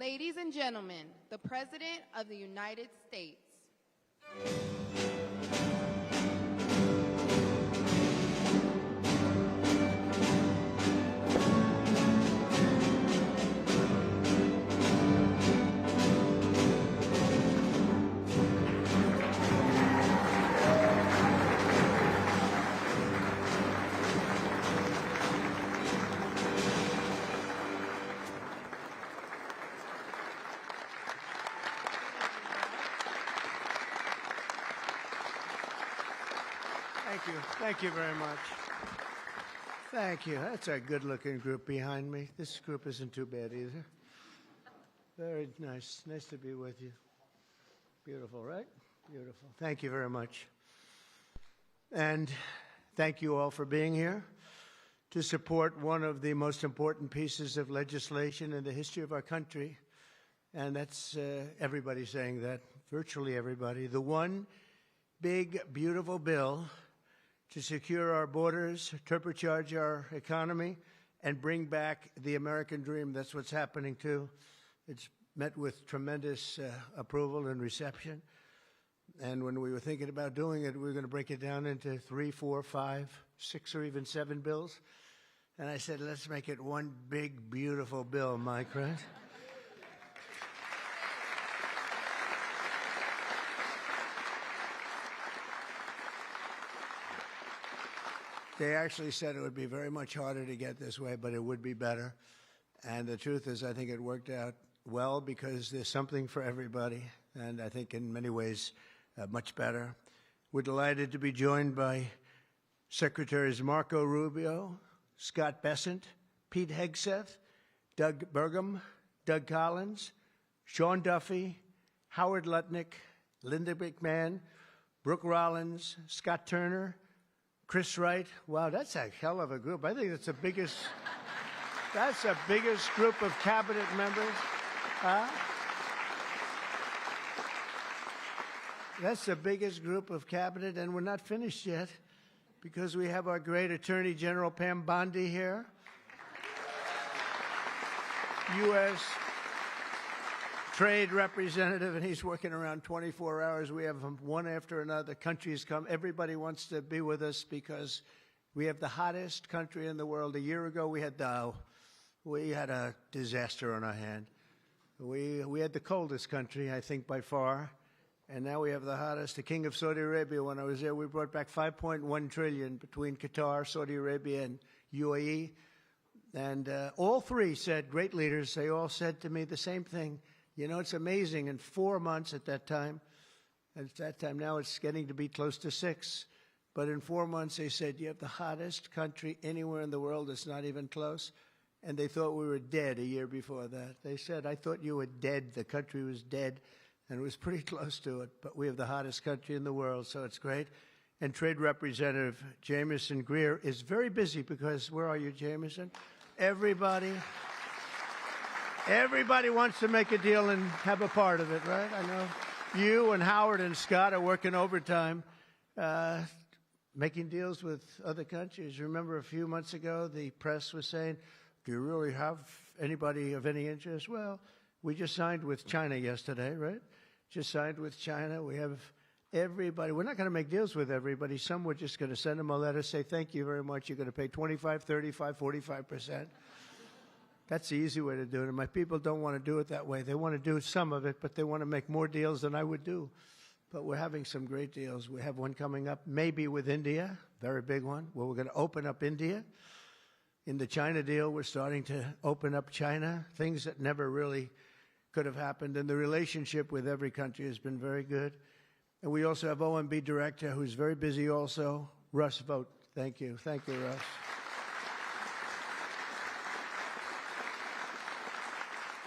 Ladies and gentlemen, the President of the United States. Thank you very much. Thank you. That's a good-looking group behind me. This group isn't too bad either. Very nice. Nice to be with you. Beautiful, right? Beautiful. Thank you very much. And thank you all for being here to support one of the most important pieces of legislation in the history of our country. And that's everybody saying that, virtually everybody. The one big, beautiful bill to secure our borders, turbocharge our economy, and bring back the American dream. That's what's happening, too. It's met with tremendous approval and reception. And when we were thinking about doing it, we were going to break it down into 3, 4, 5, 6, or even 7 bills. And I said, let's make it one big, beautiful bill, Mike, right? They actually said it would be very much harder to get this way, but it would be better. And the truth is, I think it worked out well because there's something for everybody, and I think in many ways much better. We're delighted to be joined by Secretaries Marco Rubio, Scott Bessent, Pete Hegseth, Doug Burgum, Doug Collins, Sean Duffy, Howard Lutnick, Linda McMahon, Brooke Rollins, Scott Turner, Chris Wright. Wow, that's a hell of a group. I think that's the biggest group of cabinet members. That's the biggest group of cabinet, and we're not finished yet because we have our great Attorney General Pam Bondi here. U.S. Trade Representative, and he's working around 24 hours. We have them one after another. Countries come. Everybody wants to be with us because we have the hottest country in the world. A year ago, we had a disaster on our hand. We had the coldest country, I think, by far, and now we have the hottest. The King of Saudi Arabia, when I was there, we brought back $5.1 trillion between Qatar, Saudi Arabia, and UAE. And all three said, great leaders, they all said to me the same thing. You know, it's amazing. In 4 months at that time, now it's getting to be close to 6. But in 4 months, they said, you have the hottest country anywhere in the world. It's not even close. And they thought we were dead a year before that. They said, I thought you were dead. The country was dead. And it was pretty close to it. But we have the hottest country in the world, so it's great. And Trade Representative Jamieson Greer is very busy because, where are you, Jamieson? Everybody wants to make a deal and have a part of it, right? I know you and Howard and Scott are working overtime, making deals with other countries. Remember a few months ago, the press was saying, do you really have anybody of any interest? Well, we just signed with China yesterday, right? Just signed with China. We have everybody. We're not going to make deals with everybody. Some we're just going to send them a letter, say, thank you very much. You're going to pay 25, 35, 45%. That's the easy way to do it. And my people don't want to do it that way. They want to do some of it, but they want to make more deals than I would do. But we're having some great deals. We have one coming up, maybe with India, very big one, where we're going to open up India. In the China deal, we're starting to open up China, things that never really could have happened. And the relationship with every country has been very good. And we also have OMB Director, who's very busy also, Russ Vogt. Thank you. Thank you, Russ.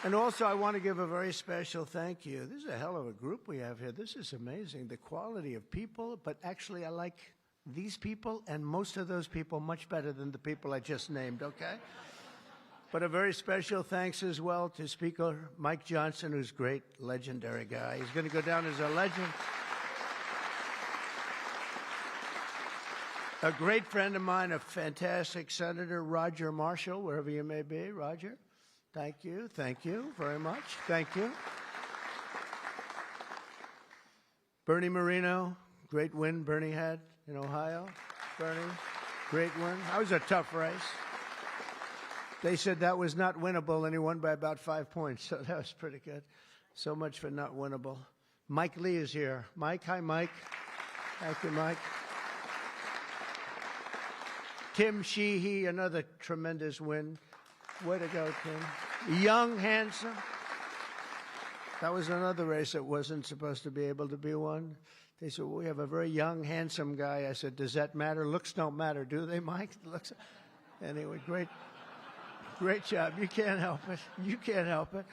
And also, I want to give a very special thank you. This is a hell of a group we have here. This is amazing, the quality of people. But actually, I like these people and most of those people much better than the people I just named, okay? But a very special thanks as well to Speaker Mike Johnson, who's a great, legendary guy. He's going to go down as a legend. A great friend of mine, a fantastic Senator, Roger Marshall, wherever you may be, Roger. Thank you. Thank you very much. Thank you. Bernie Marino, great win Bernie had in Ohio. Bernie, great win. That was a tough race. They said that was not winnable, and he won by about 5 points, so that was pretty good. So much for not winnable. Mike Lee is here. Mike, hi, Mike. Thank you, Mike. Tim Sheehy, another tremendous win. Way to go, Tim. Young, handsome. That was another race that wasn't supposed to be able to be won. They said, well, we have a very young, handsome guy. I said, does that matter? Looks don't matter, do they, Mike? Looks. Anyway, great job. You can't help it. You can't help it.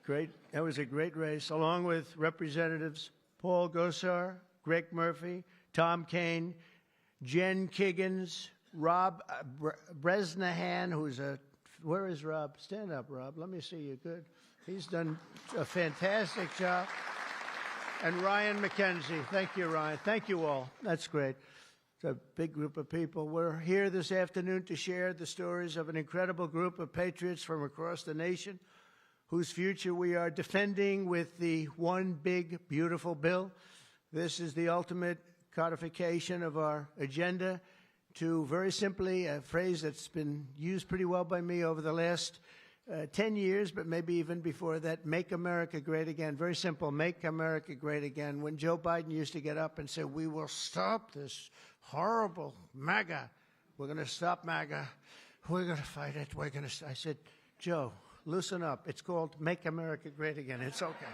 Great. That was a great race, along with Representatives Paul Gosar, Greg Murphy, Tom Kaine, Jen Kiggins, Rob Bresnahan, who's where is Rob? Stand up, Rob. Let me see you. Good. He's done a fantastic job. And Ryan McKenzie. Thank you, Ryan. Thank you all. That's great. It's a big group of people. We're here this afternoon to share the stories of an incredible group of patriots from across the nation whose future we are defending with the one big, beautiful bill. This is the ultimate codification of our agenda to, very simply, a phrase that's been used pretty well by me over the last 10 years, but maybe even before that, make America great again. Very simple, make America great again. When Joe Biden used to get up and say, we will stop this horrible MAGA. We're going to stop MAGA. We're going to fight it. I said, Joe, loosen up. It's called Make America Great Again. It's okay.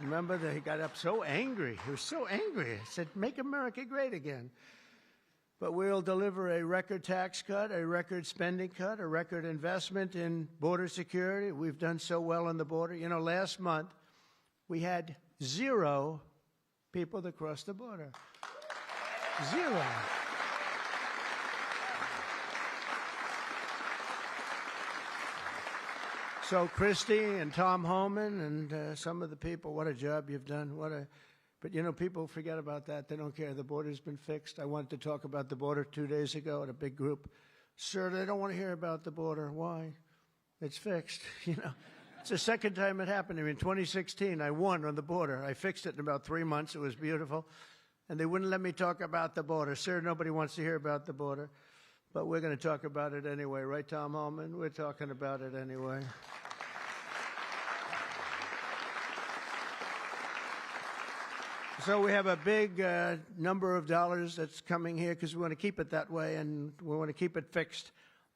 Remember that he got up so angry. He was so angry. He said, make America great again. But we'll deliver a record tax cut, a record spending cut, a record investment in border security. We've done so well on the border. You know, last month we had 0 people that crossed the border. 0. So Christie and Tom Homan and some of the people, what a job you've done. But, you know, people forget about that. They don't care. The border's been fixed. I wanted to talk about the border 2 days ago at a big group. Sir, they don't want to hear about the border. Why? It's fixed. You know, it's the second time it happened to me. In 2016, I won on the border. I fixed it in about 3 months. It was beautiful. And they wouldn't let me talk about the border. Sir, nobody wants to hear about the border. But we're going to talk about it anyway. Right, Tom Holman? We're talking about it anyway. So we have a big number of dollars that's coming here because we want to keep it that way, and we want to keep it fixed,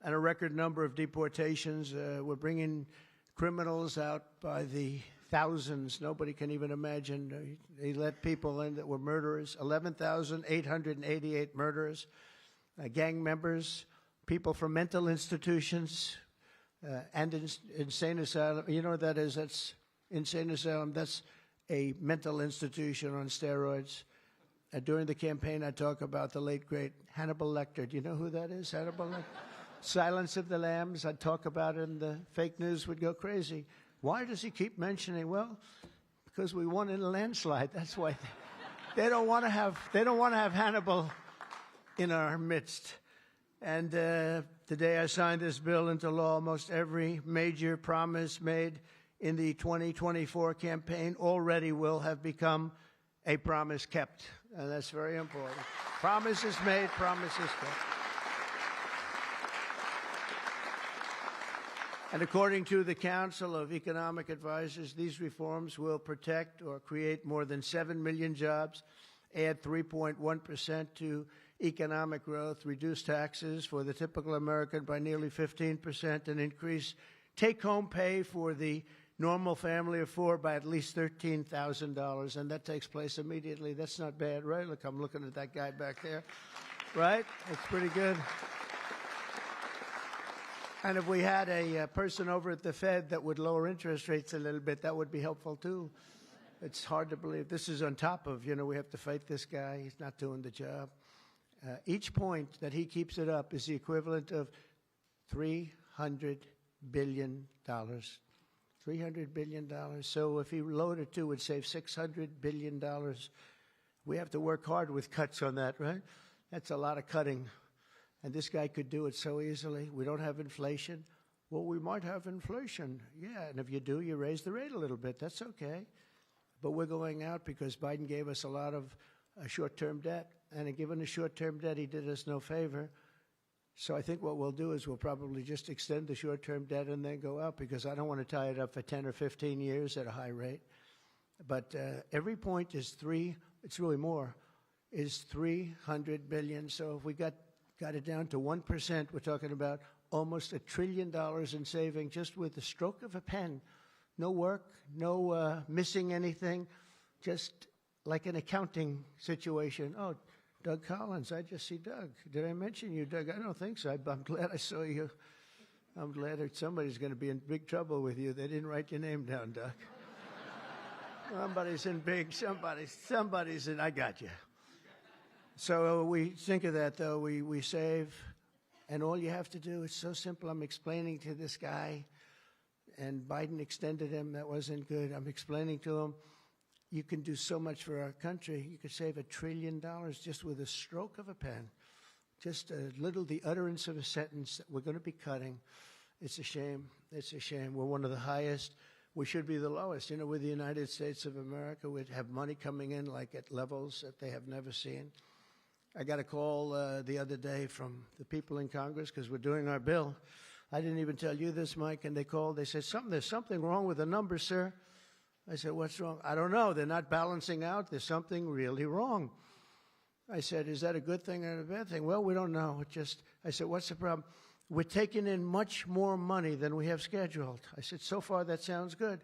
and a record number of deportations. We're bringing criminals out by the thousands. Nobody can even imagine. They let people in that were murderers, 11,888 murderers, gang members, people from mental institutions and insane asylum. You know what that is? That's insane asylum. That's a mental institution on steroids. During the campaign, I talk about the late, great Hannibal Lecter. Do you know who that is, Hannibal Lecter? Silence of the Lambs. I'd talk about it, and the fake news would go crazy. Why does he keep mentioning? Well, because we won in a landslide. That's why they don't want to have Hannibal in our midst. And the day I signed this bill into law, almost every major promise made in the 2024 campaign already will have become a promise kept. And that's very important. Promises made, promises kept. And according to the Council of Economic Advisors, these reforms will protect or create more than 7 million jobs, add 3.1% to economic growth, reduce taxes for the typical American by nearly 15%, and increase take-home pay for the normal family of 4 by at least $13,000, and that takes place immediately. That's not bad, right? Look, I'm looking at that guy back there, right? That's pretty good. And if we had a person over at the Fed that would lower interest rates a little bit, that would be helpful too. It's hard to believe. This is on top of, we have to fight this guy. He's not doing the job. Each point that he keeps it up is the equivalent of $300 billion. $300 billion. So if he lowered it to, it would save $600 billion. We have to work hard with cuts on that, right? That's a lot of cutting. And this guy could do it so easily. We don't have inflation. Well, we might have inflation. Yeah, and if you do, you raise the rate a little bit. That's okay. But we're going out because Biden gave us a lot of short-term debt. And given the short-term debt, he did us no favor. So I think what we'll do is we'll probably just extend the short-term debt and then go out, because I don't want to tie it up for 10 or 15 years at a high rate. But every point is it's really more, is $300 billion. So if we got it down to 1%, we're talking about almost $1 trillion in saving just with the stroke of a pen. No work, no missing anything, just like an accounting situation. Oh, Doug Collins, I just see Doug. Did I mention you, Doug? I don't think so. I'm glad I saw you. I'm glad that somebody's going to be in big trouble with you. They didn't write your name down, Doug. Somebody's in big, somebody's in, I got you. So we think of that, though. We save, and all you have to do, it's so simple. I'm explaining to this guy, and Biden extended him. That wasn't good. I'm explaining to him, you can do so much for our country. You could save $1 trillion just with a stroke of a pen. Just the utterance of a sentence that we're going to be cutting. It's a shame. It's a shame. We're one of the highest. We should be the lowest. You know, with the United States of America, we'd have money coming in like at levels that they have never seen. I got a call the other day from the people in Congress because we're doing our bill. I didn't even tell you this, Mike, and they called. They said, there's something wrong with the numbers, sir. I said, what's wrong? I don't know. They're not balancing out. There's something really wrong. I said, is that a good thing or a bad thing? Well, we don't know. I said, what's the problem? We're taking in much more money than we have scheduled. I said, so far that sounds good.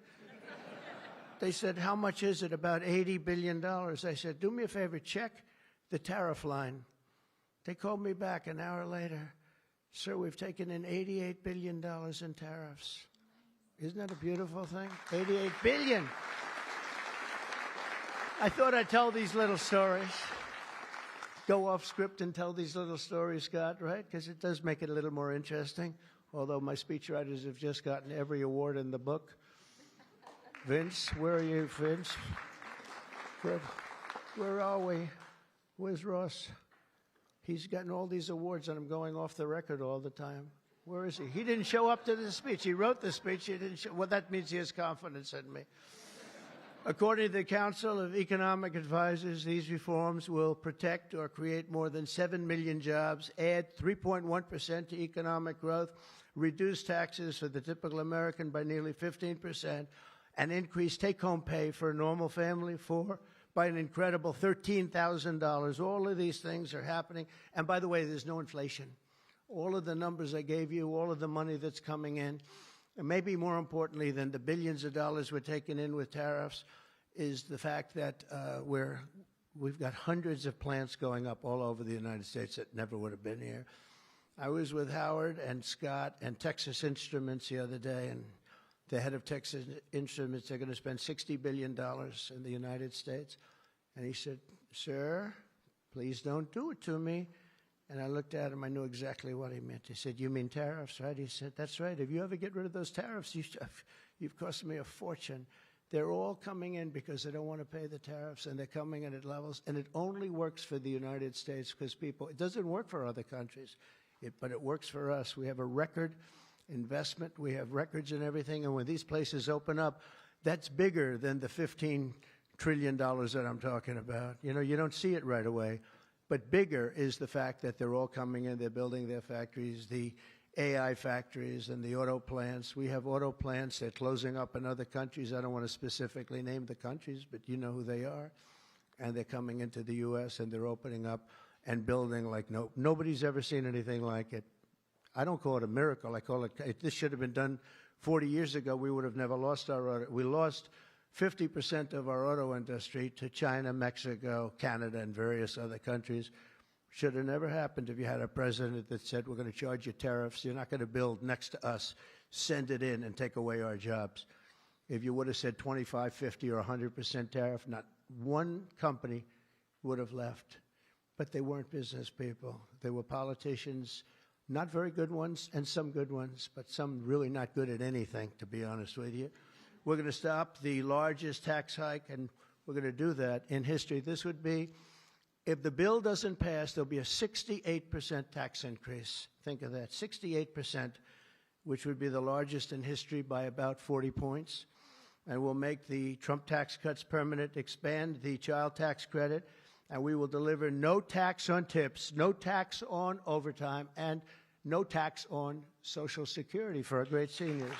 They said, how much is it? About $80 billion. I said, do me a favor, check the tariff line. They called me back an hour later. Sir, we've taken in $88 billion in tariffs. Isn't that a beautiful thing? $88 billion. I thought I'd tell these little stories. Go off script and tell these little stories, Scott, right? Because it does make it a little more interesting. Although my speechwriters have just gotten every award in the book. Vince, where are you, Vince? Good. Where are we? Where's Ross? He's gotten all these awards, and I'm going off the record all the time. Where is he? He didn't show up to the speech. He wrote the speech. He didn't show. Well, that means he has confidence in me. According to the Council of Economic Advisors, these reforms will protect or create more than 7 million jobs, add 3.1% to economic growth, reduce taxes for the typical American by nearly 15%, and increase take-home pay for a normal family by an incredible $13,000. All of these things are happening. And by the way, there's no inflation. All of the numbers I gave you, all of the money that's coming in, and maybe more importantly than the billions of dollars we're taking in with tariffs, is the fact that we've got hundreds of plants going up all over the United States that never would have been here. I was with Howard and Scott and Texas Instruments the other day, and the head of Texas Instruments, they're going to spend $60 billion in the United States. And he said, sir, please don't do it to me. And I looked at him. I knew exactly what he meant. He said, you mean tariffs, right? He said, that's right. If you ever get rid of those tariffs, you've cost me a fortune. They're all coming in because they don't want to pay the tariffs, and they're coming in at levels. And it only works for the United States because it doesn't work for other countries, but it works for us. We have a record investment. We have records and everything. And when these places open up, that's bigger than the $15 trillion that I'm talking about. You know, you don't see it right away. But bigger is the fact that they're all coming in, they're building their factories, the AI factories and the auto plants. We have auto plants, they're closing up in other countries. I don't want to specifically name the countries, but you know who they are. And they're coming into the U.S. and they're opening up and building like nobody's ever seen anything like it. I don't call it a miracle. I call it, this should have been done 40 years ago. We would have never lost our auto. We lost 50% of our auto industry to China, Mexico, Canada, and various other countries. Should have never happened if you had a president that said, we're going to charge you tariffs. You're not going to build next to us. Send it in and take away our jobs. If you would have said 25, 50, or 100% tariff, not one company would have left. But they weren't business people. They were politicians, not very good ones, and some good ones, but some really not good at anything, to be honest with you. We're going to stop the largest tax hike, and we're going to do that in history. This would be, if the bill doesn't pass, there'll be a 68% tax increase. Think of that, 68%. which would be the largest in history by about 40 points. And we'll make the Trump tax cuts permanent, expand the child tax credit, and we will deliver no tax on tips, no tax on overtime, and no tax on Social Security for our great seniors.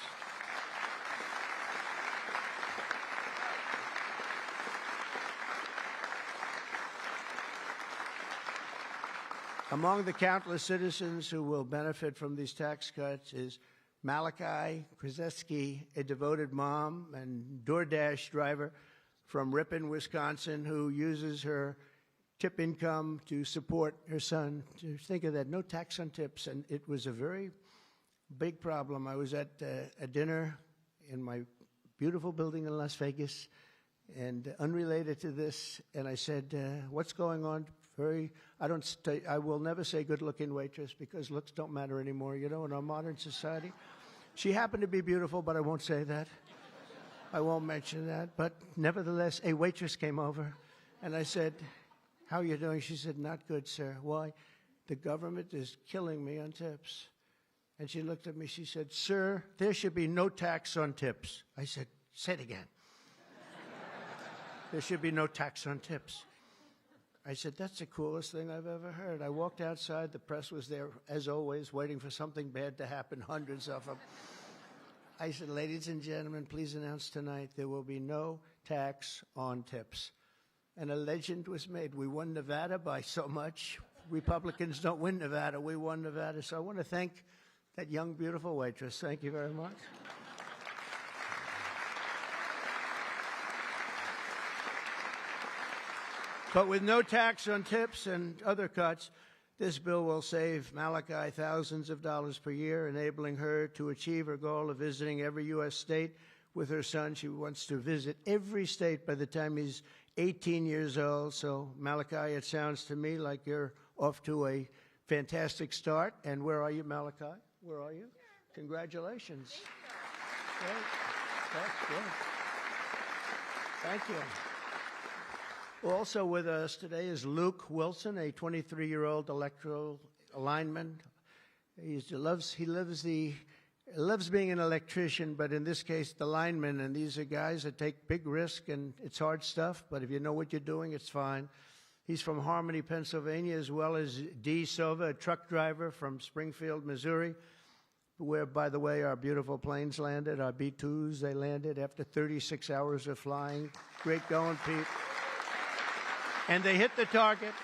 Among the countless citizens who will benefit from these tax cuts is Malachi Krzyzewski, a devoted mom and DoorDash driver from Ripon, Wisconsin, who uses her tip income to support her son. Just think of that, no tax on tips, and it was a very big problem. I was at a dinner in my beautiful building in Las Vegas, and unrelated to this, and I said, what's going on? I will never say good-looking waitress because looks don't matter anymore, you know, in our modern society. She happened to be beautiful, but I won't say that. I won't mention that. But nevertheless, a waitress came over, and I said, how are you doing? She said, not good, sir. Why? The government is killing me on tips. And she looked at me, she said, sir, there should be no tax on tips. I said, say it again. There should be no tax on tips. I said, that's the coolest thing I've ever heard. I walked outside. The press was there, as always, waiting for something bad to happen, hundreds of them. I said, ladies and gentlemen, please announce tonight there will be no tax on tips. And a legend was made. We won Nevada by so much. Republicans don't win Nevada. We won Nevada. So I want to thank that young, beautiful waitress. Thank you very much. But with no tax on tips and other cuts, this bill will save Malachi thousands of dollars per year, enabling her to achieve her goal of visiting every U.S. state with her son. She wants to visit every state by the time he's 18 years old. So, Malachi, it sounds to me like you're off to a fantastic start. And where are you, Malachi? Where are you? Congratulations. Great. That's good. Thank you. Also with us today is Luke Wilson, a 23-year-old electoral lineman. He loves being an electrician, but in this case, the lineman. And these are guys that take big risk, and it's hard stuff. But if you know what you're doing, it's fine. He's from Harmony, Pennsylvania, as well as Dee Sova, a truck driver from Springfield, Missouri, where, by the way, our beautiful planes landed, our B-2s. They landed after 36 hours of flying. Great going, Pete. And they hit the target.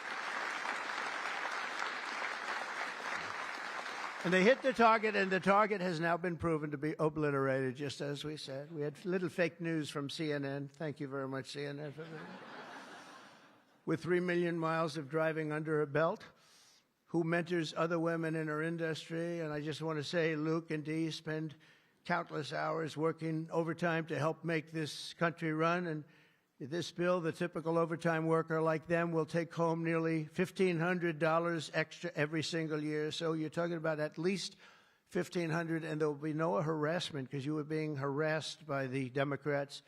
And they hit the target, and the target has now been proven to be obliterated, just as we said. We had little fake news from CNN. Thank you very much, CNN, for that. With 3 million miles of driving under her belt, who mentors other women in her industry. And I just want to say, Luke and Dee spend countless hours working overtime to help make this country run. And this bill, the typical overtime worker like them will take home nearly $1,500 extra every single year. So you're talking about at least $1,500, and there will be no harassment because you were being harassed by the Democrats.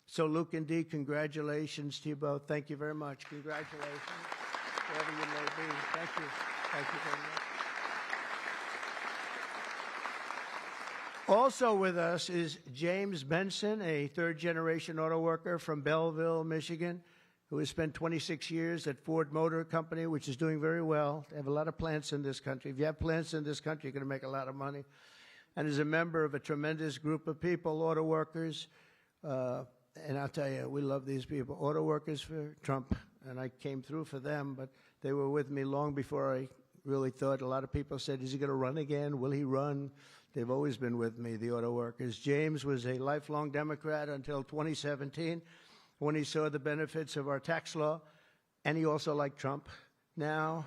So Luke and Dee, congratulations to you both. Thank you very much. Congratulations, wherever you may be. Thank you. Thank you very much. Also with us is James Benson, a third-generation auto worker from Belleville, Michigan, who has spent 26 years at Ford Motor Company, which is doing very well. They have a lot of plants in this country. If you have plants in this country, you're going to make a lot of money. And is a member of a tremendous group of people, auto workers. And I'll tell you, we love these people. Auto workers for Trump, and I came through for them, but they were with me long before I really thought. A lot of people said, is he going to run again? Will he run? They've always been with me, the auto workers. James was a lifelong Democrat until 2017 when he saw the benefits of our tax law, and he also liked Trump. Now,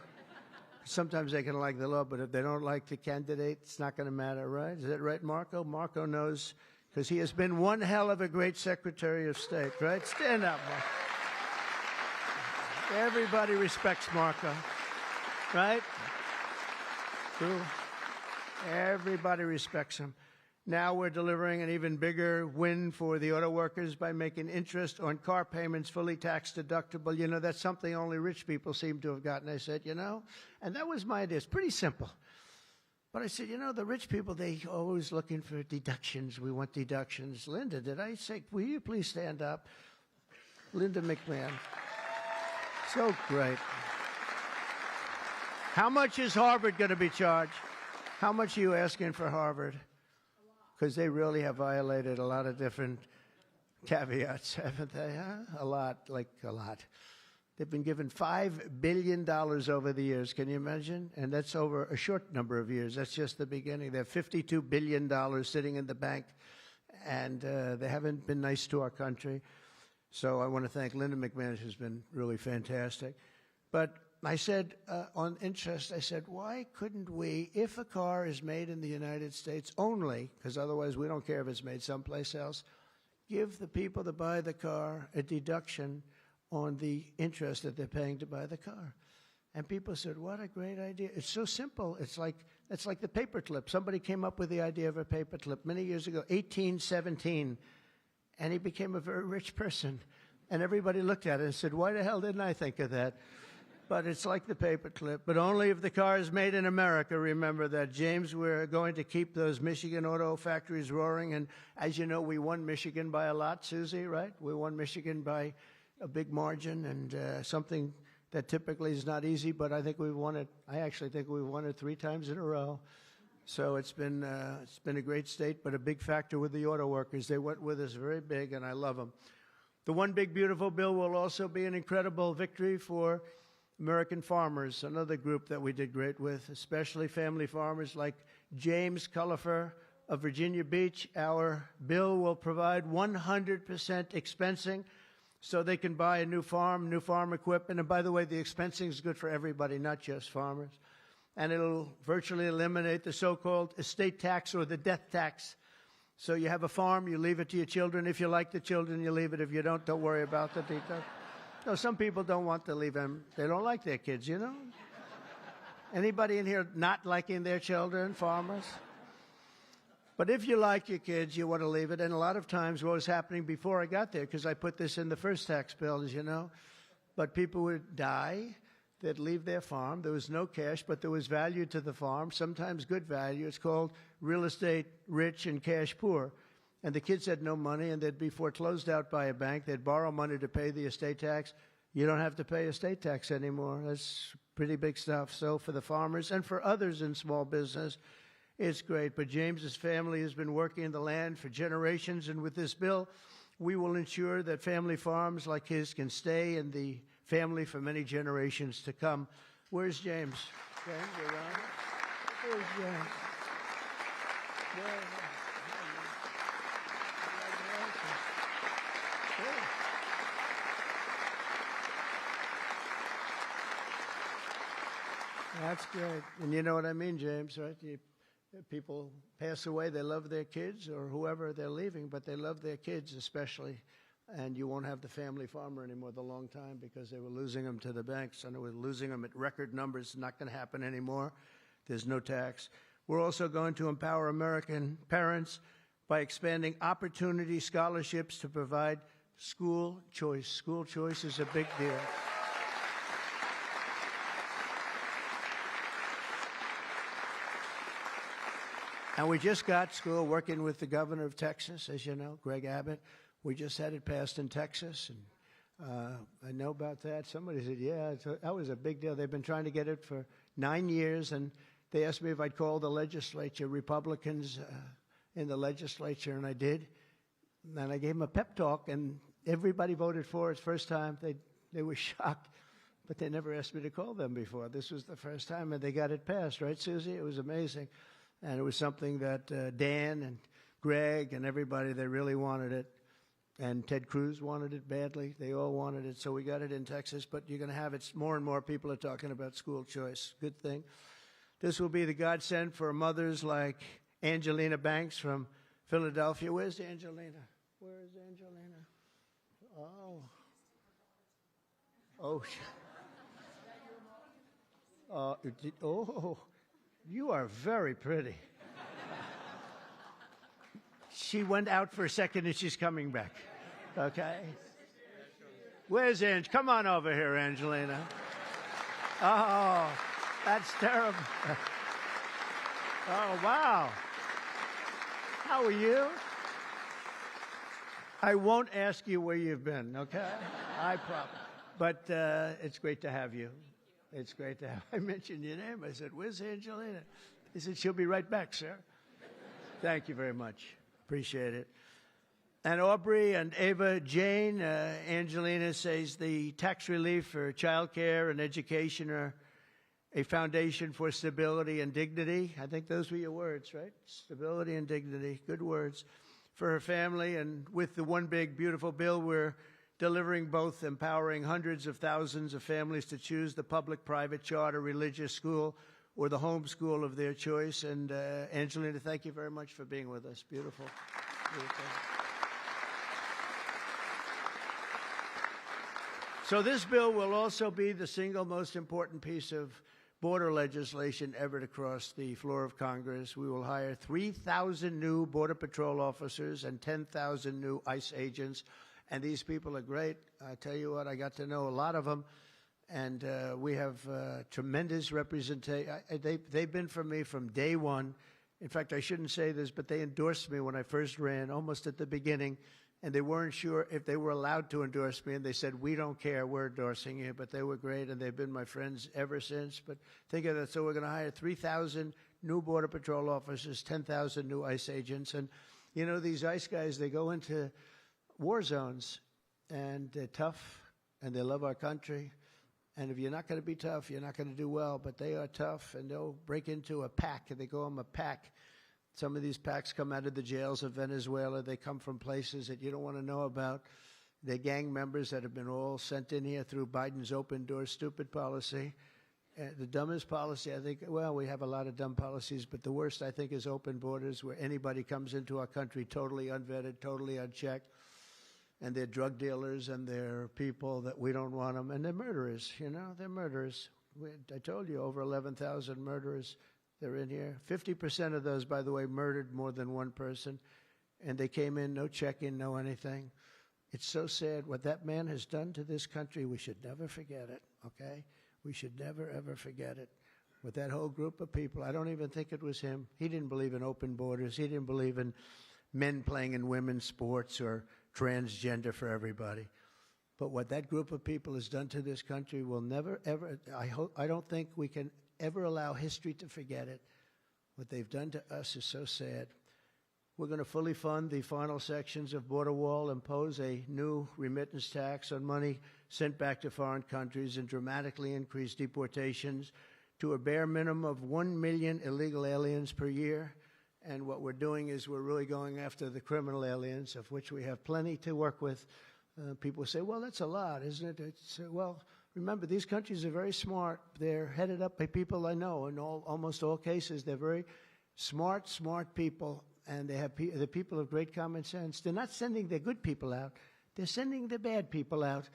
sometimes they can like the law, but if they don't like the candidate, it's not going to matter, right? Is that right, Marco? Marco knows, because he has been one hell of a great Secretary of State, right? Stand up, Marco. Everybody respects Marco, right? True. Everybody respects him. Now we're delivering an even bigger win for the auto workers by making interest on car payments fully tax deductible. You know, that's something only rich people seem to have gotten. I said, you know, and that was my idea. It's pretty simple. But I said, you know, the rich people, they always looking for deductions. We want deductions. Linda, did I say, will you please stand up? Linda McMahon. So great. How much is Harvard going to be charged? How much are you asking for Harvard? Because they really have violated a lot of different caveats, haven't they? Huh? A lot, like a lot. They've been given $5 billion over the years. Can you imagine? And that's over a short number of years. That's just the beginning. They have $52 billion sitting in the bank, and they haven't been nice to our country. So I want to thank Linda McMahon, who's been really fantastic. But I said, on interest, I said, why couldn't we, if a car is made in the United States only, because otherwise we don't care if it's made someplace else, give the people that buy the car a deduction on the interest that they're paying to buy the car. And people said, what a great idea. It's so simple. It's like the paperclip. Somebody came up with the idea of a paperclip many years ago, 1817, and he became a very rich person. And everybody looked at it and said, why the hell didn't I think of that? But it's like the paperclip, but only if the car is made in America. Remember that, James. We're going to keep those Michigan auto factories roaring. And as you know, we won Michigan by a lot, Susie, right? We won Michigan by a big margin, and something that typically is not easy, but I think we've won it. I actually think we've won it 3 times in a row. So it's been a great state, but a big factor with the auto workers. They went with us very big, and I love them. The One Big Beautiful Bill will also be an incredible victory for American farmers, another group that we did great with, especially family farmers like James Cullifer of Virginia Beach. Our bill will provide 100% expensing so they can buy a new farm equipment. And by the way, the expensing is good for everybody, not just farmers. And it'll virtually eliminate the so-called estate tax or the death tax. So you have a farm, you leave it to your children. If you like the children, you leave it. If you don't worry about the details. No, some people don't want to leave them. They don't like their kids, you know? Anybody in here not liking their children, farmers? But if you like your kids, you want to leave it. And a lot of times what was happening before I got there, because I put this in the first tax bill, as you know, but people would die, they'd leave their farm. There was no cash, but there was value to the farm, sometimes good value. It's called real estate rich and cash poor. And the kids had no money, and they'd be foreclosed out by a bank. They'd borrow money to pay the estate tax. You don't have to pay estate tax anymore. That's pretty big stuff. So for the farmers and for others in small business, it's great. But James's family has been working in the land for generations, and with this bill, we will ensure that family farms like his can stay in the family for many generations to come. Where's James? James, you around? Where's James? That's great. And you know what I mean, James, right? People pass away, they love their kids or whoever they're leaving, but they love their kids especially. And you won't have the family farmer anymore the long time because they were losing them to the banks, and they were losing them at record numbers. It's not going to happen anymore. There's no tax. We're also going to empower American parents by expanding opportunity scholarships to provide school choice. School choice is a big deal. And we just got school working with the governor of Texas, as you know, Greg Abbott. We just had it passed in Texas, and I know about that. Somebody said, yeah, that was a big deal. They've been trying to get it for 9 years, and they asked me if I'd call the legislature, Republicans in the legislature, and I did. And I gave them a pep talk, and everybody voted for it. First time, they were shocked, but they never asked me to call them before. This was the first time, and they got it passed, right, Susie? It was amazing. And it was something that Dan and Greg and everybody, they really wanted it. And Ted Cruz wanted it badly. They all wanted it. So we got it in Texas. But you're going to have it. More and more people are talking about school choice. Good thing. This will be the godsend for mothers like Angelina Banks from Philadelphia. Where's Angelina? Where is Angelina? Oh, you are very pretty. She went out for a second and she's coming back. Okay? Where's Ange? Come on over here, Angelina. Oh, that's terrible. Oh, wow. How are you? I won't ask you where you've been, okay? I promise. But it's great to have you. It's great to have I mentioned your name. I said, where's Angelina? He said, she'll be right back, sir. Thank you very much. Appreciate it. And Aubrey and Ava Jane, Angelina says the tax relief for child care and education are a foundation for stability and dignity. I think those were your words, right? Stability and dignity. Good words for her family. And with the One Big Beautiful Bill, we're delivering both, empowering hundreds of thousands of families to choose the public, private, charter, religious school or the home school of their choice. And Angelina, thank you very much for being with us. Beautiful. Beautiful. So this bill will also be the single most important piece of border legislation ever to cross the floor of Congress. We will hire 3,000 new Border Patrol officers and 10,000 new ICE agents. And these people are great. I tell you what, I got to know a lot of them. And we have tremendous representation. They've been for me from day one. In fact, I shouldn't say this, but they endorsed me when I first ran, almost at the beginning. And they weren't sure if they were allowed to endorse me. And they said, we don't care, we're endorsing you. But they were great, and they've been my friends ever since. But think of that. So we're going to hire 3,000 new Border Patrol officers, 10,000 new ICE agents. And, you know, these ICE guys, they go into war zones, and they're tough, and they love our country. And if you're not going to be tough, you're not going to do well. But they are tough, and they'll break into a pack, and they call them a pack. Some of these packs come out of the jails of Venezuela. They come from places that you don't want to know about. They're gang members that have been all sent in here through Biden's open door stupid policy. The dumbest policy, I think, well, we have a lot of dumb policies, but the worst, I think, is open borders, where anybody comes into our country totally unvetted, totally unchecked. And they're drug dealers, and they're people that we don't want them. And they're murderers, you know, they're murderers. I told you, over 11,000 murderers. They're in here. 50% of those, by the way, murdered more than one person. And they came in, no check-in, no anything. It's so sad. What that man has done to this country, we should never forget it, okay? We should never, ever forget it. With that whole group of people, I don't even think it was him. He didn't believe in open borders. He didn't believe in men playing in women's sports or transgender for everybody. But what that group of people has done to this country will never, ever, I don't think we can ever allow history to forget it. What they've done to us is so sad. We're going to fully fund the final sections of Border Wall, impose a new remittance tax on money sent back to foreign countries, and dramatically increase deportations to a bare minimum of 1 million illegal aliens per year. And what we're doing is we're really going after the criminal aliens, of which we have plenty to work with. People say, well, that's a lot, isn't it? Well, remember, these countries are very smart. They're headed up by people I know. In almost all cases, they're very smart people, and they have the people of great common sense. They're not sending their good people out. They're sending the bad people out,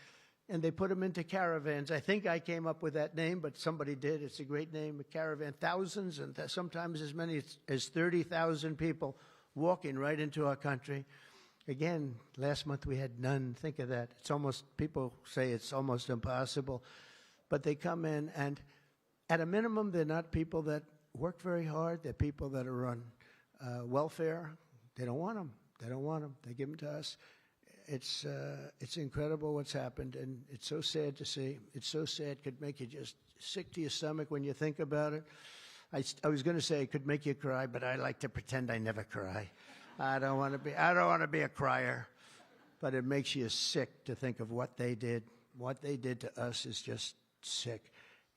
and they put them into caravans. I think I came up with that name, but somebody did. It's a great name, a caravan. Thousands and sometimes as many as 30,000 people walking right into our country. Again, last month we had none. Think of that. It's almost, people say it's almost impossible. But they come in, and at a minimum, they're not people that work very hard. They're people that are on welfare. They don't want them. They don't want them. They give them to us. It's incredible what's happened, and it's so sad to see. It's so sad. It could make you just sick to your stomach when you think about it. I was going to say it could make you cry, but I like to pretend I never cry. I don't want to be a crier, but it makes you sick to think of what they did. What they did to us is just sick.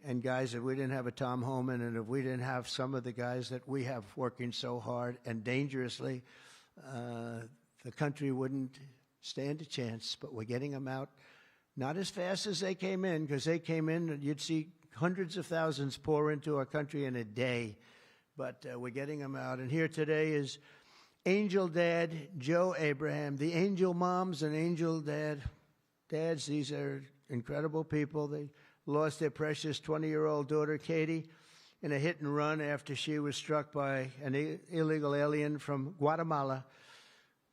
And guys, if we didn't have a Tom Homan, and if we didn't have some of the guys that we have working so hard and dangerously, the country wouldn't stand a chance. But we're getting them out, not as fast as they came in, because they came in and you'd see hundreds of thousands pour into our country in a day. But we're getting them out. And here today is Angel Dad Joe Abraham, the Angel Moms and Angel Dads. These are incredible people. They lost their precious 20-year-old daughter, Katie, in a hit and run after she was struck by an illegal alien from Guatemala.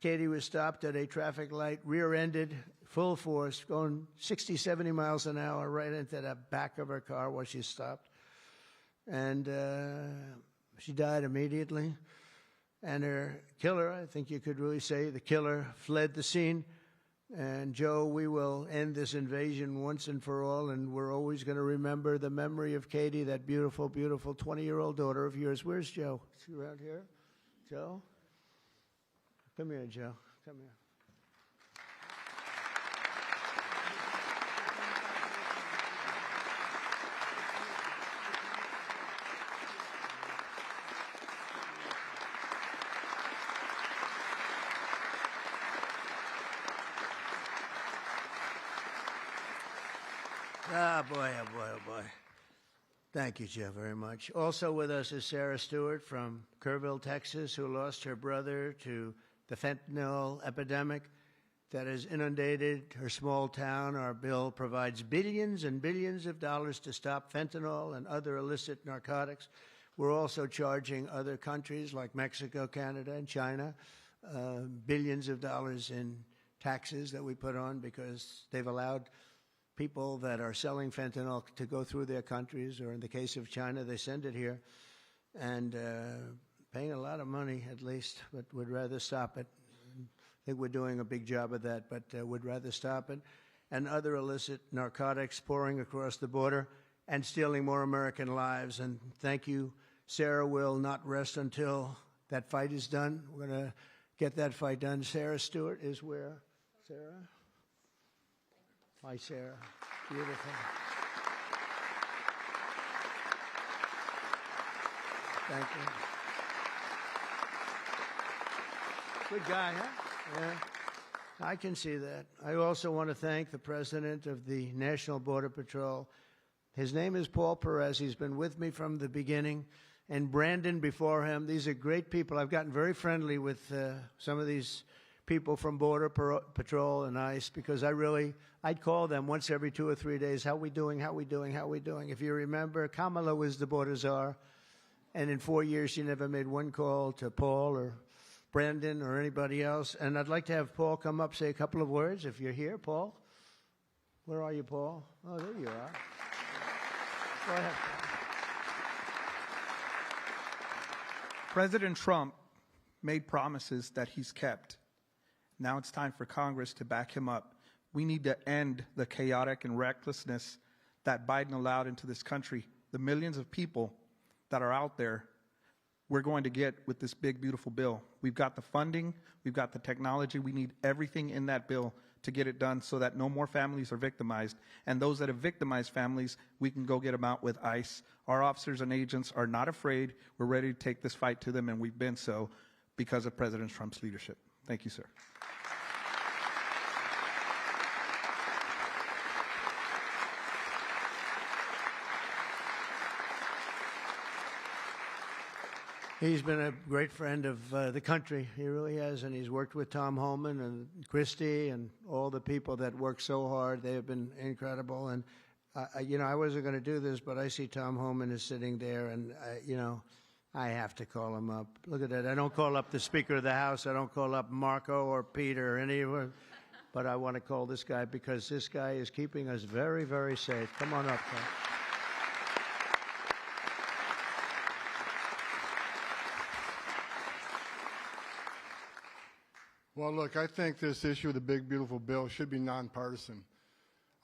Katie was stopped at a traffic light, rear-ended, full force, going 60, 70 miles an hour right into the back of her car while she stopped. And She died immediately. And her killer, I think you could really say, the killer fled the scene. And Joe, we will end this invasion once and for all, and we're always going to remember the memory of Katie, that beautiful, beautiful 20-year-old daughter of yours. Where's Joe? Is she around here? Joe? Come here, Joe. Come here. Ah, boy, oh, boy, oh, boy. Thank you, Joe, very much. Also with us is Sarah Stewart from Kerrville, Texas, who lost her brother to the fentanyl epidemic that has inundated her small town. Our bill provides billions and billions of dollars to stop fentanyl and other illicit narcotics. We're also charging other countries like Mexico, Canada, and China billions of dollars in taxes that we put on because they've allowed people that are selling fentanyl to go through their countries, or in the case of China, they send it here, and paying a lot of money at least, but would rather stop it. I think we're doing a big job of that, but would rather stop it. And other illicit narcotics pouring across the border and stealing more American lives. And thank you. Sarah will not rest until that fight is done. We're going to get that fight done. Sarah Stewart is where? Sarah? Hi, Sarah. Beautiful. Thank you. Good guy, huh? Yeah. I can see that. I also want to thank the president of the National Border Patrol. His name is Paul Perez. He's been with me from the beginning. And Brandon before him. These are great people. I've gotten very friendly with some of these people from Border Patrol and ICE because I'd call them once every 2 or 3 days. How we doing? How we doing? How we doing? If you remember, Kamala was the border czar, and in 4 years she never made one call to Paul or Brandon or anybody else. And I'd like to have Paul come up, say a couple of words. If you're here, Paul. Where are you, Paul? Oh, there you are. Go ahead, Paul. President Trump made promises that he's kept. Now it's time for Congress to back him up. We need to end the chaotic and recklessness that Biden allowed into this country. The millions of people that are out there, we're going to get with this big, beautiful bill. We've got the funding, we've got the technology, we need everything in that bill to get it done so that no more families are victimized. And those that have victimized families, we can go get them out with ICE. Our officers and agents are not afraid. We're ready to take this fight to them, and we've been so because of President Trump's leadership. Thank you, sir. He's been a great friend of the country. He really has, and he's worked with Tom Homan and Christie and all the people that work so hard. They have been incredible. And, I wasn't going to do this, but I see Tom Homan is sitting there, and, I have to call him up. Look at that. I don't call up the Speaker of the House. I don't call up Marco or Peter or anyone. But I want to call this guy because this guy is keeping us very, very safe. Come on up, Tom. Well, look, I think this issue of the big, beautiful bill should be nonpartisan.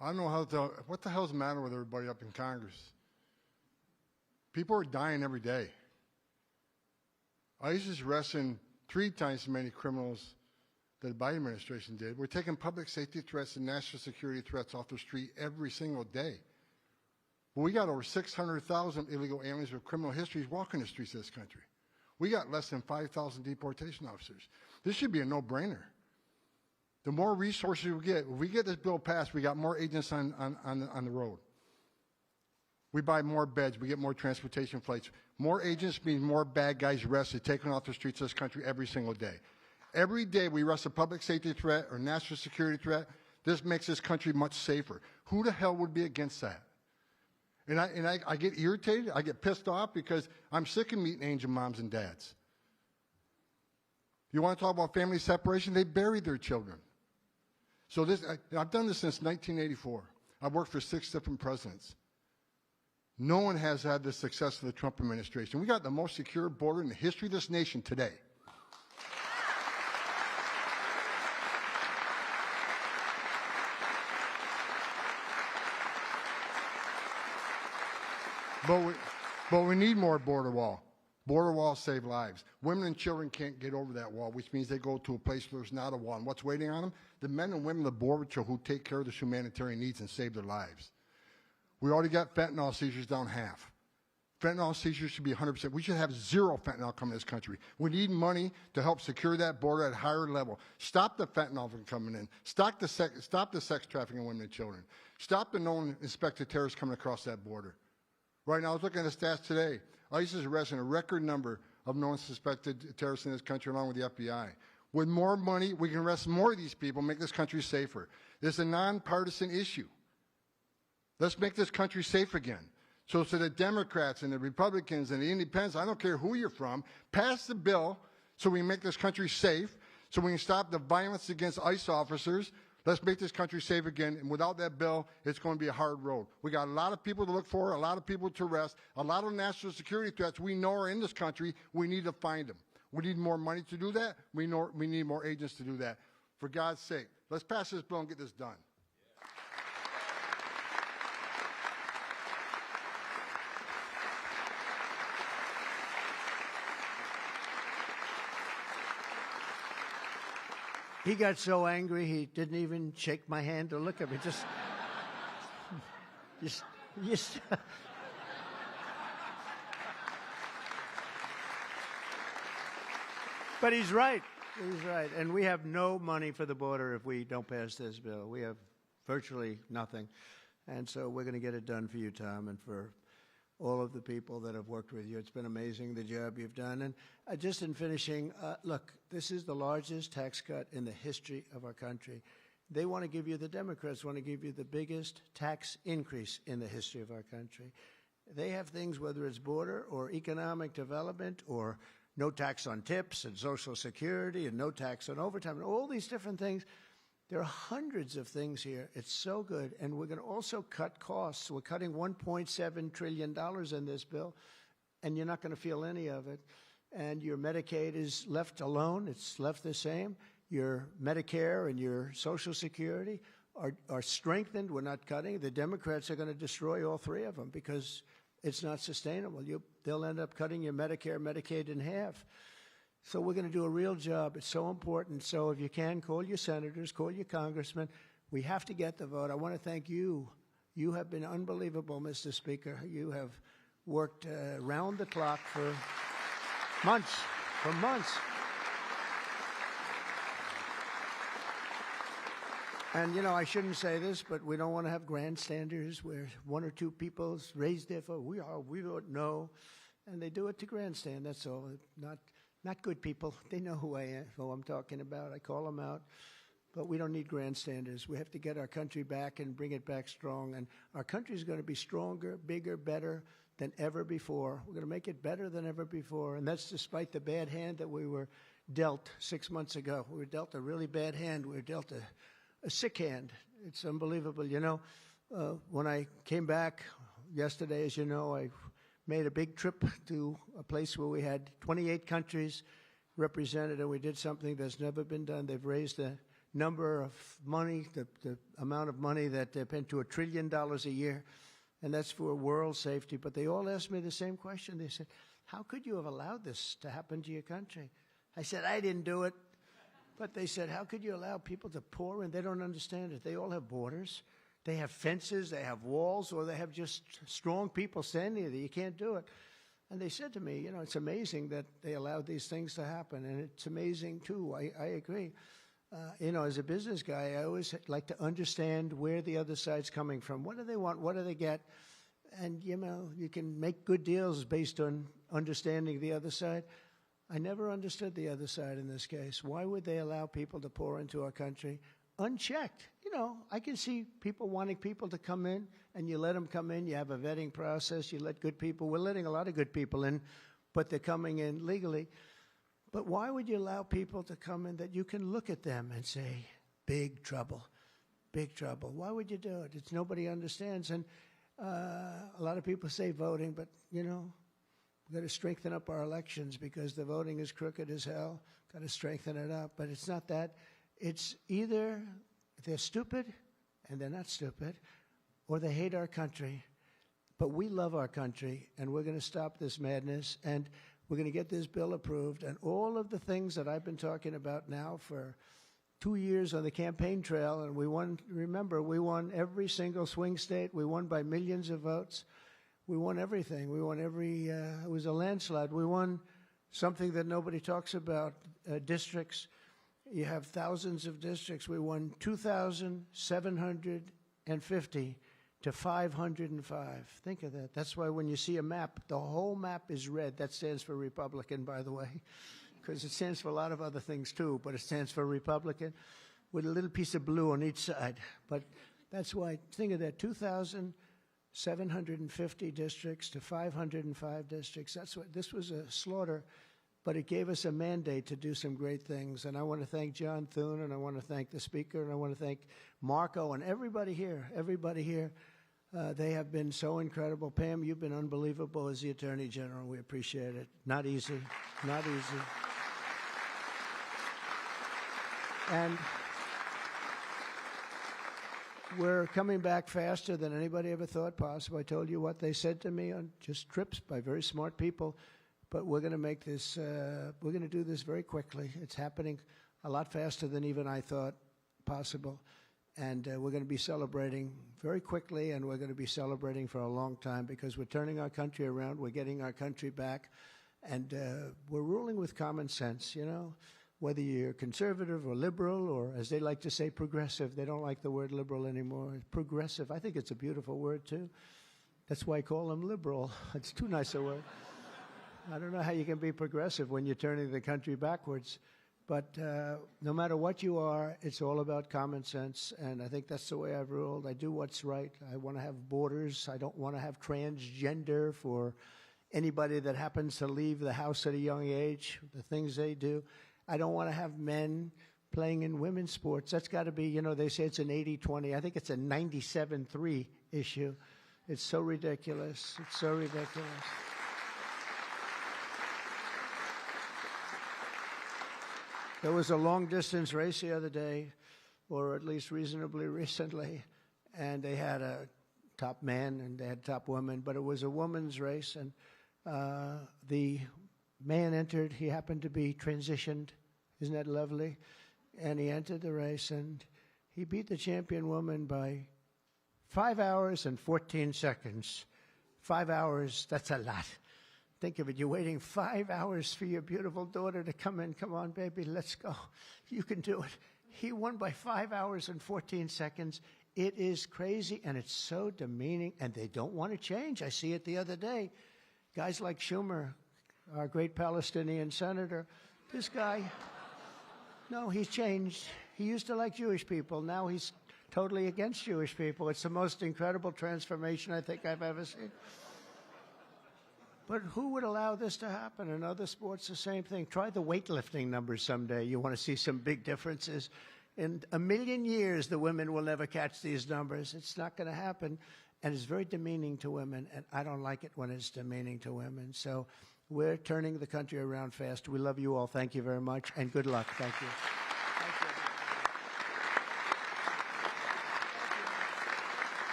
I don't know what the hell's the matter with everybody up in Congress? People are dying every day. ICE is arresting 3 times as many criminals that the Biden administration did. We're taking public safety threats and national security threats off the street every single day. But we got over 600,000 illegal aliens with criminal histories walking the streets of this country. We got less than 5,000 deportation officers. This should be a no-brainer. The more resources we get, if we get this bill passed, we got more agents on the road. We buy more beds, we get more transportation flights. More agents means more bad guys arrested, taken off the streets of this country every single day. Every day we arrest a public safety threat or national security threat, this makes this country much safer. Who the hell would be against that? And I get irritated, I get pissed off because I'm sick of meeting angel moms and dads. You want to talk about family separation? They bury their children. So I've done this since 1984. I've worked for 6 different presidents. No one has had the success of the Trump administration. We got the most secure border in the history of this nation today. But we need more border wall. Border walls save lives. Women and children can't get over that wall, which means they go to a place where there's not a wall. And what's waiting on them? The men and women of the Border Patrol who take care of the humanitarian needs and save their lives. We already got fentanyl seizures down half. Fentanyl seizures should be 100%. We should have zero fentanyl coming to this country. We need money to help secure that border at a higher level. Stop the fentanyl from coming in. Stop the sex trafficking of women and children. Stop the known suspected terrorists coming across that border. Right now, I was looking at the stats today. ICE is arresting a record number of known suspected terrorists in this country, along with the FBI. With more money, we can arrest more of these people, make this country safer. It's a nonpartisan issue. Let's make this country safe again. So to the Democrats and the Republicans and the Independents, I don't care who you're from, pass the bill so we can make this country safe, so we can stop the violence against ICE officers. Let's make this country safe again, and without that bill, it's going to be a hard road. We got a lot of people to look for, a lot of people to arrest, a lot of national security threats we know are in this country. We need to find them. We need more money to do that. We need more agents to do that. For God's sake, let's pass this bill and get this done. He got so angry he didn't even shake my hand or look at me. Just. But he's right. He's right. And we have no money for the border if we don't pass this bill. We have virtually nothing. And so we're going to get it done for you, Tom, and for all of the people that have worked with you. It's been amazing, the job you've done. And just in finishing, look, this is the largest tax cut in the history of our country. They want to give you, the Democrats want to give you the biggest tax increase in the history of our country. They have things, whether it's border or economic development or no tax on tips and Social Security and no tax on overtime and all these different things. There are hundreds of things here. It's so good. And we're going to also cut costs. We're cutting $1.7 trillion in this bill, and you're not going to feel any of it. And your Medicaid is left alone. It's left the same. Your Medicare and your Social Security are strengthened. We're not cutting. The Democrats are going to destroy all three of them because it's not sustainable. They'll end up cutting your Medicare, Medicaid in half. So we're going to do a real job. It's so important. So if you can, call your senators, call your congressmen. We have to get the vote. I want to thank you. You have been unbelievable, Mr. Speaker. You have worked round the clock for months, And, you know, I shouldn't say this, but we don't want to have grandstanders where one or two people raise their vote. We don't know. And they do it to grandstand, that's all. Not good people. They know who I'm talking about. I call them out. But we don't need grandstanders. We have to get our country back and bring it back strong. And our country is going to be stronger, bigger, better than ever before. We're going to make it better than ever before. And that's despite the bad hand that we were dealt 6 months ago. We were dealt a really bad hand. We were dealt a sick hand. It's unbelievable. You know, when I came back yesterday, as you know, I made a big trip to a place where we had 28 countries represented, and we did something that's never been done. They've raised the number of money, the amount of money that they've spent to $1 trillion a year, and that's for world safety. But they all asked me the same question. They said, how could you have allowed this to happen to your country? I said, I didn't do it. But they said, how could you allow people to pour in? They don't understand it. They all have borders. They have fences, they have walls, or they have just strong people standing there. You can't do it. And they said to me, you know, it's amazing that they allowed these things to happen. And it's amazing, too. I agree. You know, as a business guy, I always like to understand where the other side's coming from. What do they want? What do they get? And, you know, you can make good deals based on understanding the other side. I never understood the other side in this case. Why would they allow people to pour into our country unchecked? You know, I can see people wanting people to come in, and you let them come in. You have a vetting process. You let good people. We're letting a lot of good people in, but they're coming in legally. But why would you allow people to come in that you can look at them and say, big trouble, big trouble? Why would you do it? It's nobody understands. And A lot of people say voting, but, you know, we've got to strengthen up our elections because the voting is crooked as hell. Got to strengthen it up. But it's not that. It's either they're stupid and they're not stupid, or they hate our country. But we love our country, and we're going to stop this madness, and we're going to get this bill approved. And all of the things that I've been talking about now for 2 years on the campaign trail, and we won, remember, we won every single swing state. We won by millions of votes. We won everything. We won every, it was a landslide. We won something that nobody talks about, districts. You have thousands of districts. We won 2,750 to 505. Think of that. That's why when you see a map, the whole map is red. That stands for Republican, by the way, because it stands for a lot of other things too, but it stands for Republican with a little piece of blue on each side. But that's why, think of that, 2,750 districts to 505 districts. That's what, this was a slaughter, but it gave us a mandate to do some great things. And I want to thank John Thune, and I want to thank the speaker, and I want to thank Marco and everybody here, they have been so incredible. Pam, you've been unbelievable as the Attorney General. We appreciate it. Not easy, not easy. And we're coming back faster than anybody ever thought possible. I told you what they said to me on just trips by very smart people. But we're going to make this, we're going to do this very quickly. It's happening a lot faster than even I thought possible. And we're going to be celebrating very quickly, and we're going to be celebrating for a long time because we're turning our country around. We're getting our country back. And we're ruling with common sense, you know, whether you're conservative or liberal or, as they like to say, progressive. They don't like the word liberal anymore. Progressive, I think it's a beautiful word, too. That's why I call them liberal. It's too nice a word. I don't know how you can be progressive when you're turning the country backwards. But no matter what you are, it's all about common sense. And I think that's the way I've ruled. I do what's right. I want to have borders. I don't want to have transgender for anybody that happens to leave the house at a young age, the things they do. I don't want to have men playing in women's sports. That's got to be, you know, they say it's an 80-20. I think it's a 97-3 issue. It's so ridiculous. It's so ridiculous. There was a long-distance race the other day, or at least reasonably recently, and they had a top man and they had top woman, but it was a woman's race, and the man entered. He happened to be transitioned. Isn't that lovely? And he entered the race, and he beat the champion woman by 5 hours and 14 seconds. 5 hours, that's a lot. Think of it. You're waiting 5 hours for your beautiful daughter to come in. Come on, baby, let's go. You can do it. He won by 5 hours and 14 seconds. It is crazy, and it's so demeaning, and they don't want to change. I see it the other day. Guys like Schumer, our great Palestinian senator, this guy, no, he's changed. He used to like Jewish people. Now he's totally against Jewish people. It's the most incredible transformation I think I've ever seen. But who would allow this to happen? In other sports, the same thing. Try the weightlifting numbers someday. You want to see some big differences. In a million years, the women will never catch these numbers. It's not going to happen. And it's very demeaning to women. And I don't like it when it's demeaning to women. So we're turning the country around fast. We love you all. Thank you very much. And good luck. Thank you.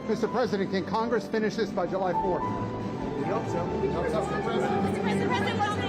Mr. President, can Congress finish this by July 4th? We hope so. Mr. President,